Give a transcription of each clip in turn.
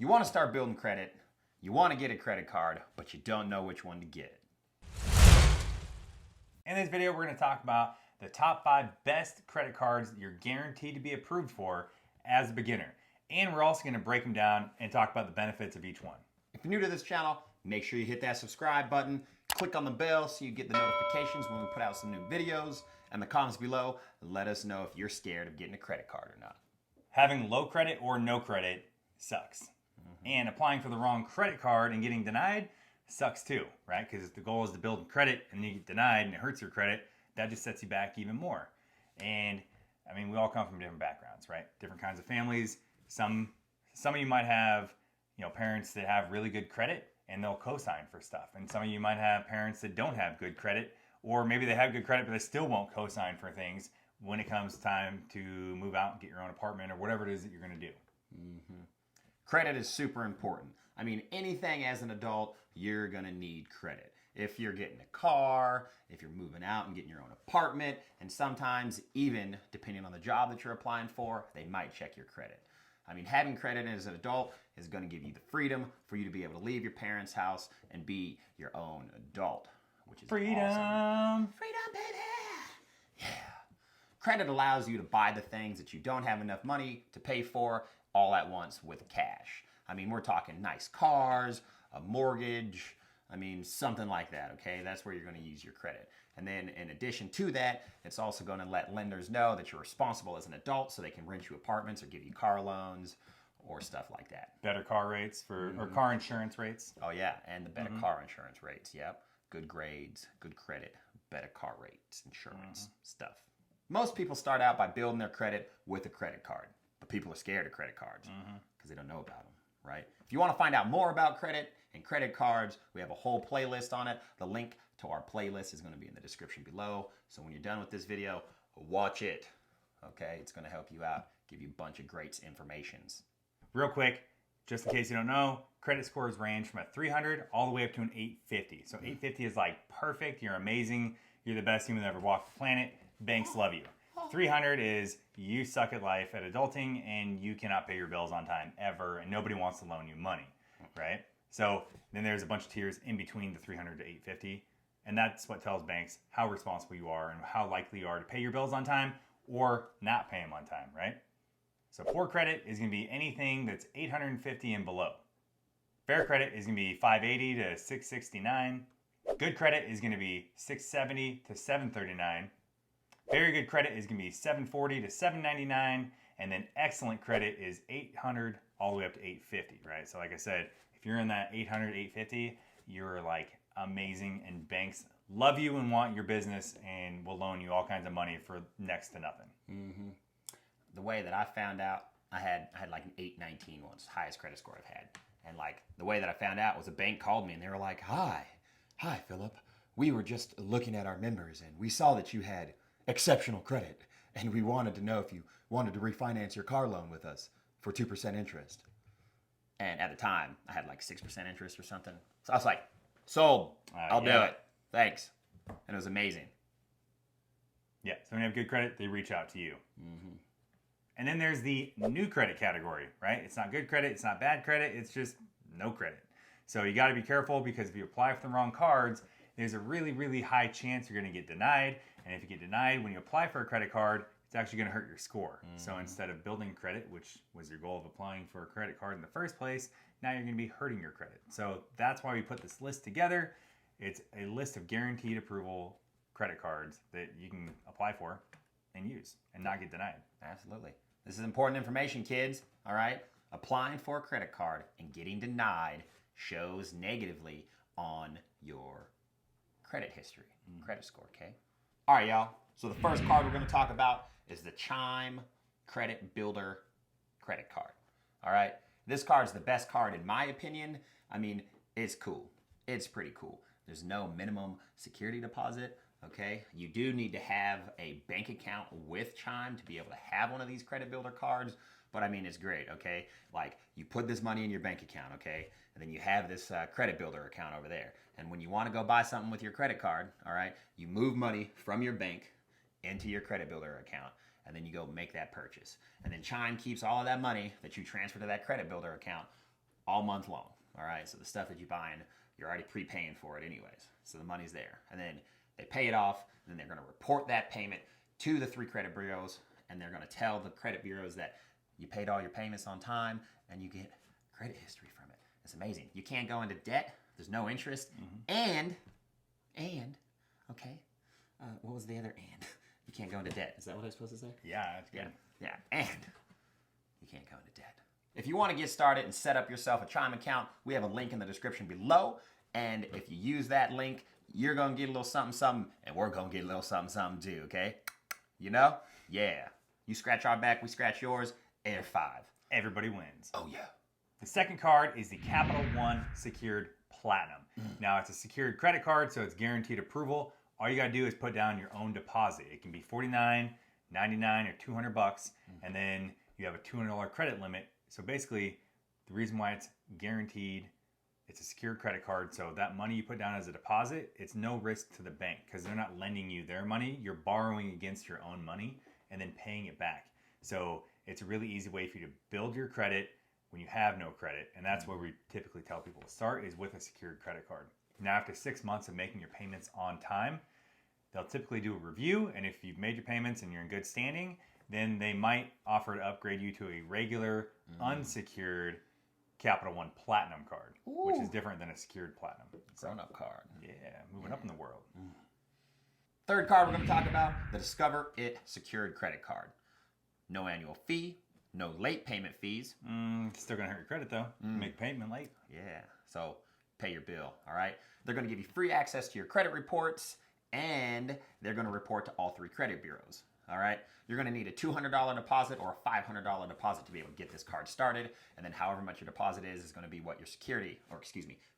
You want to start building credit, you want to get a credit card, but you don't know which one to get. In this video, we're going to talk about the top 5 best credit cards that you're guaranteed to be approved for as a beginner. And we're also going to break them down and talk about the benefits of each one. If you're new to this channel, make sure you hit that subscribe button, click on the bell so you get the notifications when we put out some new videos. And the comments below, let us know if you're scared of getting a credit card or not. Having low credit or no credit sucks. And applying for the wrong credit card and getting denied sucks too, right? Because if the goal is to build credit and you get denied and it hurts your credit, that just sets you back even more. And I mean, we all come from different backgrounds, right? Different kinds of families. Some of you might have, parents that have really good credit and they'll co-sign for stuff. And some of you might have parents that don't have good credit, or maybe they have good credit, but they still won't co-sign for things when it comes time to move out and get your own apartment or whatever it is that you're going to do. Credit is super important. I mean, anything as an adult, you're going to need credit. If you're getting a car, if you're moving out and getting your own apartment, and sometimes even, depending on the job that you're applying for, they might check your credit. I mean, having credit as an adult is going to give you the freedom for you to be able to leave your parents' house and be your own adult, which is Freedom! Awesome. Freedom, baby! Yeah. Credit allows you to buy the things that you don't have enough money to pay for all at once with cash. I mean, we're talking nice cars, a mortgage, something like that, okay? That's where you're going to use your credit. And then in addition to that, it's also going to let lenders know that you're responsible as an adult so they can rent you apartments or give you car loans or stuff like that. Better car rates or car insurance rates. Oh yeah, and the better car insurance rates, yep. Good grades, good credit, better car rates, insurance, stuff. Most people start out by building their credit with a credit card, but people are scared of credit cards because they don't know about them, right? If you want to find out more about credit and credit cards, we have a whole playlist on it. The link to our playlist is going to be in the description below. So when you're done with this video, watch it, okay? It's going to help you out, give you a bunch of great informations. Real quick, just in case you don't know, credit scores range from a 300 all the way up to an 850. So 850 is like perfect, you're amazing, you're the best human that ever walked the planet, banks love you. 300 is you suck at life at adulting and you cannot pay your bills on time ever and nobody wants to loan you money, right? So then there's a bunch of tiers in between the 300 to 850, and that's what tells banks how responsible you are and how likely you are to pay your bills on time or not pay them on time, right? So poor credit is going to be anything that's 850 and below. Fair credit is going to be 580 to 669. Good credit is going to be 670 to 739. Very good credit is going to be 740 to 799, and then excellent credit is 800 all the way up to 850, right? So like I said, if you're in that 800, 850, you're like amazing, and banks love you and want your business and will loan you all kinds of money for next to nothing. The way that I found out, I had like an 819 once, highest credit score I've had. And like the way that I found out was a bank called me and they were like, Hi Philip, we were just looking at our members and we saw that you had exceptional credit, and we wanted to know if you wanted to refinance your car loan with us for 2% interest. And at the time, I had like 6% interest or something. So I was like, sold. I'll do it. Thanks. And it was amazing. Yeah, so when you have good credit, they reach out to you. And then there's the new credit category, right? It's not good credit, it's not bad credit, it's just no credit. So you got to be careful because if you apply for the wrong cards, there's a really, really high chance you're going to get denied. And if you get denied when you apply for a credit card, it's actually going to hurt your score. So instead of building credit, which was your goal of applying for a credit card in the first place, now you're going to be hurting your credit. So that's why we put this list together. It's a list of guaranteed approval credit cards that you can apply for and use and not get denied. Absolutely. This is important information, kids, all right? Applying for a credit card and getting denied shows negatively on your credit history, credit score, okay? All right, y'all. So the first card we're going to talk about is the Chime Credit Builder credit card. All right? This card is the best card in my opinion. I mean, it's cool. It's pretty cool. There's no minimum security deposit, okay? You do need to have a bank account with Chime to be able to have one of these credit builder cards, but I mean, it's great, okay? Like, you put this money in your bank account, okay? And then you have this credit builder account over there. And when you want to go buy something with your credit card, all right, you move money from your bank into your credit builder account, and then you go make that purchase. And then Chime keeps all of that money that you transfer to that credit builder account all month long. All right, so the stuff that you're buying, you're already prepaying for it anyways. So the money's there. And then they pay it off, and then they're going to report that payment to the 3 credit bureaus, and they're going to tell the credit bureaus that you paid all your payments on time, and you get credit history from it. It's amazing. You can't go into debt. There's no interest. And, okay, what was the other and? You can't go into debt. Is that what I was supposed to say? Yeah, that's good. Yeah, and you can't go into debt. If you want to get started and set up yourself a Chime account, we have a link in the description below. And if you use that link, you're going to get a little something, something, and we're going to get a little something, something too, okay? You know? Yeah. You scratch our back, we scratch yours. Air 5. Everybody wins. Oh, yeah. The second card is the Capital One Secured Platinum. Now, it's a secured credit card, so it's guaranteed approval. All you got to do is put down your own deposit. It can be $49, $99, or $200, and then you have a $200 credit limit. So basically, the reason why it's guaranteed, it's a secured credit card, so that money you put down as a deposit, it's no risk to the bank because they're not lending you their money. You're borrowing against your own money and then paying it back. So it's a really easy way for you to build your credit when you have no credit, and that's where we typically tell people to start, is with a secured credit card. Now, after 6 months of making your payments on time, they'll typically do a review, and if you've made your payments and you're in good standing, then they might offer to upgrade you to a regular, unsecured Capital One Platinum card, which is different than a secured Platinum. Grown-up card. Yeah, moving up in the world. Third card we're going to talk about, the Discover It Secured Credit Card. No annual fee, no late payment fees. Still going to hurt your credit, though. Make payment late. Yeah, so pay your bill, all right? They're going to give you free access to your credit reports, and they're going to report to all 3 credit bureaus, all right? You're going to need a $200 deposit or a $500 deposit to be able to get this card started, and then however much your deposit is going to be what your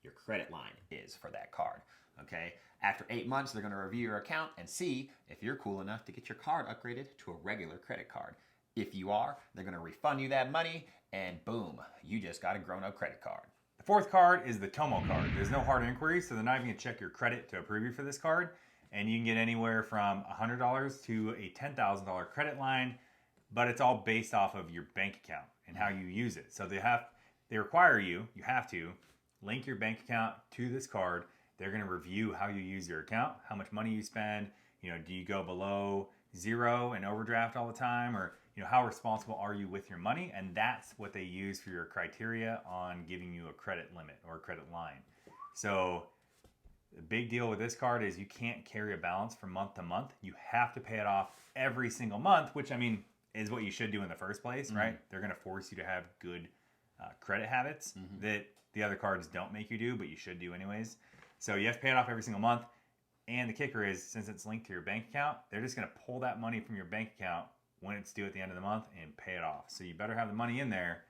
your credit line is for that card, okay? After 8 months, they're going to review your account and see if you're cool enough to get your card upgraded to a regular credit card. If you are, they're going to refund you that money, and boom, you just got a grown-up credit card. The fourth card is the Tomo card. There's no hard inquiry, so they're not even going to check your credit to approve you for this card. And you can get anywhere from $100 to a $10,000 credit line, but it's all based off of your bank account and how you use it. So they require you have to link your bank account to this card. They're going to review how you use your account, how much money you spend. Do you go below zero and overdraft all the time, or how responsible are you with your money? And that's what they use for your criteria on giving you a credit limit or a credit line. So the big deal with this card is you can't carry a balance from month to month. You have to pay it off every single month, which is what you should do in the first place, right? They're going to force you to have good credit habits that the other cards don't make you do, but you should do anyways. So you have to pay it off every single month. And the kicker is, since it's linked to your bank account, they're just going to pull that money from your bank account when it's due at the end of the month and pay it off. So you better have the money in there.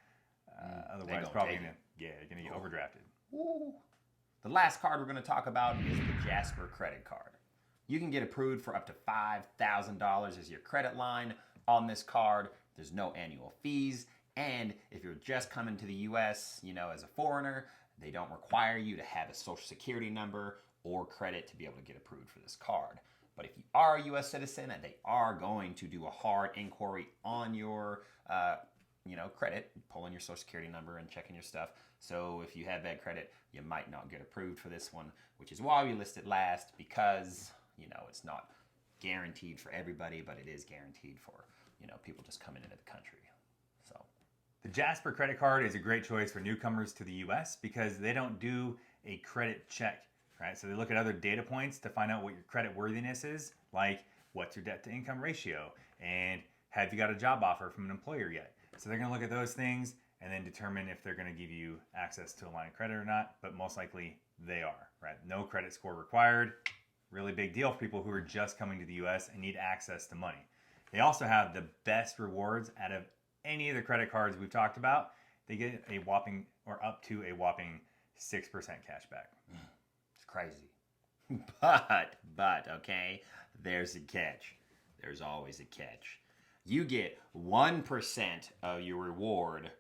Otherwise, probably going to get overdrafted. Ooh. The last card we're going to talk about is the Jasper credit card. You can get approved for up to $5,000 as your credit line on this card. There's no annual fees. And if you're just coming to the U.S., as a foreigner, they don't require you to have a social security number or credit to be able to get approved for this card. But if you are a U.S. citizen, and they are going to do a hard inquiry on your credit, pulling your social security number and checking your stuff. So if you have bad credit, you might not get approved for this one, which is why we list it last, because, it's not guaranteed for everybody, but it is guaranteed for, people just coming into the country. So the Jasper credit card is a great choice for newcomers to the U.S. because they don't do a credit check, right? So they look at other data points to find out what your credit worthiness is, like what's your debt to income ratio, and have you got a job offer from an employer yet? So they're going to look at those things and then determine if they're going to give you access to a line of credit or not, but most likely they are, right? No credit score required. Really big deal for people who are just coming to the U.S. and need access to money. They also have the best rewards out of any of the credit cards we've talked about. They get a whopping, or up to a whopping 6% cash back. It's crazy. But, okay, there's a catch. There's always a catch. You get 1% of your reward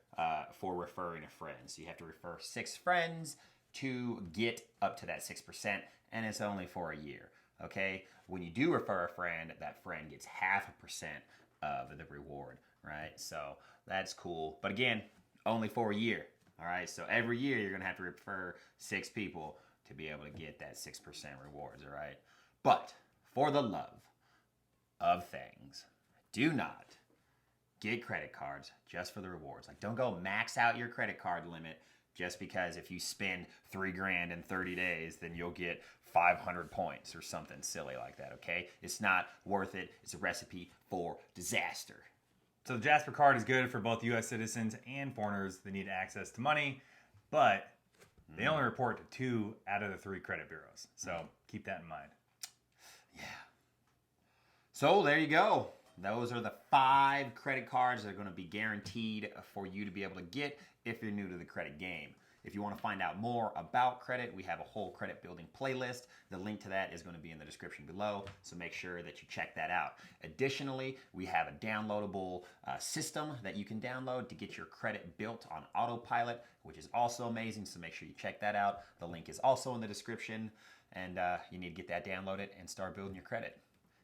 for referring a friend. So you have to refer 6 friends to get up to that 6%, and it's only for a year, okay? When you do refer a friend, that friend gets 0.5% of the reward, right? So that's cool. But again, only for a year. All right, so every year you're going to have to refer 6 people to be able to get that 6% rewards, all right? But for the love of things, do not get credit cards just for the rewards. Like, don't go max out your credit card limit just because if you spend $3,000 in 30 days, then you'll get 500 points or something silly like that, okay? It's not worth it. It's a recipe for disaster. So the Jasper card is good for both U.S. citizens and foreigners that need access to money, but they only report to 2 out of the 3 credit bureaus. So keep that in mind. Yeah. So there you go. Those are the 5 credit cards that are going to be guaranteed for you to be able to get if you're new to the credit game. If you want to find out more about credit, we have a whole credit building playlist. The link to that is going to be in the description below, so make sure that you check that out. Additionally, we have a downloadable system that you can download to get your credit built on autopilot, which is also amazing, so make sure you check that out. The link is also in the description, and you need to get that downloaded and start building your credit.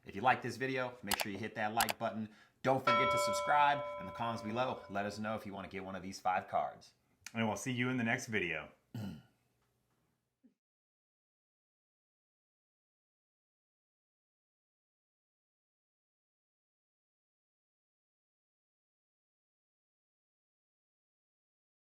If you like this video, make sure you hit that like button. Don't forget to subscribe in the comments below. Let us know if you want to get one of these 5 cards. And we'll see you in the next video.